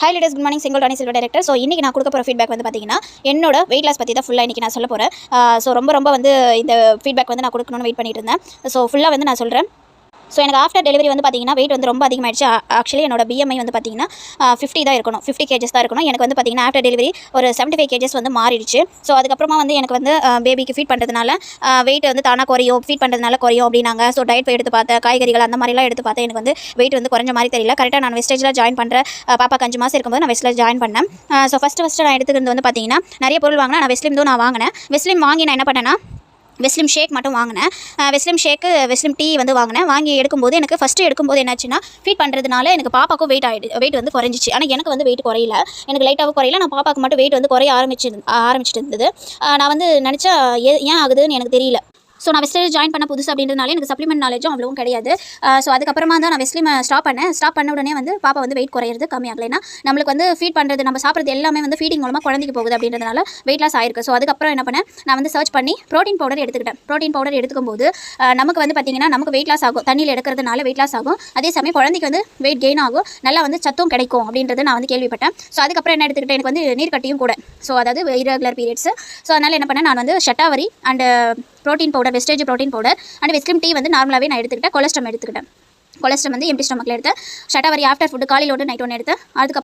Hi latest good morning single Danny silver director. So இன்றைக்கி நான் கொடுக்க போகிற ஃபீட்பேக் வந்து பார்த்தீங்கன்னா என்னோட வெயிட் லாஸ் பற்றி தான் ஃபுல்லாக இன்றைக்கி நான் சொல்ல போகிறேன். ஸோ ரொம்ப வந்து இந்த ஃபீட்பேக் வந்து நான் கொடுக்கணும்னு வெயிட் பண்ணிட்டு இருந்தேன். ஸோ ஃபுல்லாக வந்து நான் சொல்கிறேன். ஸோ எனக்கு ஆஃப்டர் டெலிவரி வந்து பார்த்தீங்கன்னா வெயிட் வந்து ரொம்ப அதிகமாகிடுச்சு. ஆக்சுவலி என்னோட பிஎம்ஐ வந்து பார்த்தீங்கன்னா 50 தான் இருக்கணும், 50 கேஜஸ் தான் இருக்கணும். எனக்கு வந்து பார்த்தீங்கன்னா ஆஃப்டர் டெலிவரி ஒரு 75 கேஜஸ் வந்து மாறிடுச்சு. ஸோ அதுக்கப்புறமா வந்து எனக்கு வந்து பேபிக்கு ஃபீட் பண்ணுறதுனால வெயிட் வந்து தானாக குறையும், ஃபீட் பண்ணுறதுனால குறையும் அப்படின்னாங்க. ஸோ டயட் எடுத்து பார்த்தேன், காய்கறிகள் அந்த மாதிரிலாம் எடுத்து பார்த்தேன். எனக்கு வந்து வெயிட் வந்து குறைஞ்ச மாதிரி தெரியல. கரெக்டாக நான் வெஸ்டேஜில் ஜாயின் பண்ணுறேன். பாப்பாக்கு 5 மாதம் இருக்கும்போது நான் வெஸ்ட்டில் ஜாயின் பண்ணேன். ஸோ ஃபஸ்ட்டு நான் எடுத்துக்கிறது வந்து பார்த்தீங்கன்னா நிறைய பொருள் வாங்கினேன். நான் வெஸ்லிம் தான் நான் வாங்கினேன். வெஸ்லிம் வாங்கி நான் என்ன பண்ணேன்னா வெஸ்லிம் ஷேக் மட்டும் வாங்கினேன். வெஸ்லிம் ஷேக்கு வெஸ்லிம் டீ வந்து வாங்கினேன். வாங்கி எடுக்கும்போது எனக்கு ஃபஸ்ட்டு எடுக்கும்போது என்னாச்சுன்னா ஃபீட் பண்ணுறதுனால எனக்கு பாப்பாக்கும் வெயிட் வந்து குறைஞ்சிச்சு. ஆனால் எனக்கு வந்து வெயிட் குறையில, எனக்கு லைட்டாகவும் குறையில. நான் பாப்பாக்கு மட்டும் வெயிட் வந்து குறைய ஆரம்பிச்சிட்டு இருந்தது. நான் வந்து நினச்சா ஏன் ஆகுதுன்னு எனக்கு தெரியல. ஸோ நான் வெஸ்லிம் ஜாயின் பண்ண புதுசு அப்படின்றதுனால எனக்கு சப்ளிமெண்ட் நாலேஜும் அவ்வளவும் கிடையாது. ஸோ அதுக்கப்புறமா தான் நான் வெஸ்லிம் ஸ்டாப் பண்ண உடனே வந்து பாப்பா வந்து வெயிட் குறையிறது கம்மியாகலைன்னா நம்மளுக்கு வந்து ஃபீட் பண்ணுறது நம்ம சாப்பிட்றது எல்லாமே வந்து ஃபீடிங் மூலமாக குழந்தைக்கு போகுது அப்படின்றதுனால வெயிட் லாஸ் ஆயிருக்கு. ஸோ அதுக்கப்புறம் என்ன பண்ணேன், நான் வந்து சர்ச் பண்ணி ப்ரோட்டீன் பவுடர் எடுத்துக்கிட்டேன். ப்ரோட்டீன் பவுடர் எடுத்துக்கும் போது நமக்கு வந்து பார்த்திங்கன்னா நமக்கு வெயிட் லாஸ் ஆகும், தண்ணியில் எடுக்கிறதுனால வெயிட் லாஸ் ஆகும். அதே சமயம் குழந்தைக்கு வந்து வெயிட் கெயின் ஆகும், நல்லா வந்து சத்தும் கிடைக்கும் அப்படின்றது நான் வந்து கேள்விப்பட்டேன். ஸோ அதுக்கப்புறம் என்ன எடுத்துக்கிட்டேன், எனக்கு வந்து நீர் கட்டியும் கூட. ஸோ அதாவது இரெகுலர் பீரியட்ஸ். ஸோ அதனால் என்ன பண்ணேன், நான் வந்து shatavari and protein powder, Vestige protein powder and Veslim tea வந்து நார்மலாகவே நான் எடுத்துக்கிட்டேன். கொலஸ்ட்ரம் எடுத்துக்கிட்டேன். கொலஸ்ட்ரம் வந்து எம்டி ஸ்டமக்கில் எடுத்தேன். ஷட்டாவரி ஆஃப்டர் ஃபுட்டு காலையில் ஒன்று நைட் ஒன்று எடுத்தேன். அதுக்கப்புறம்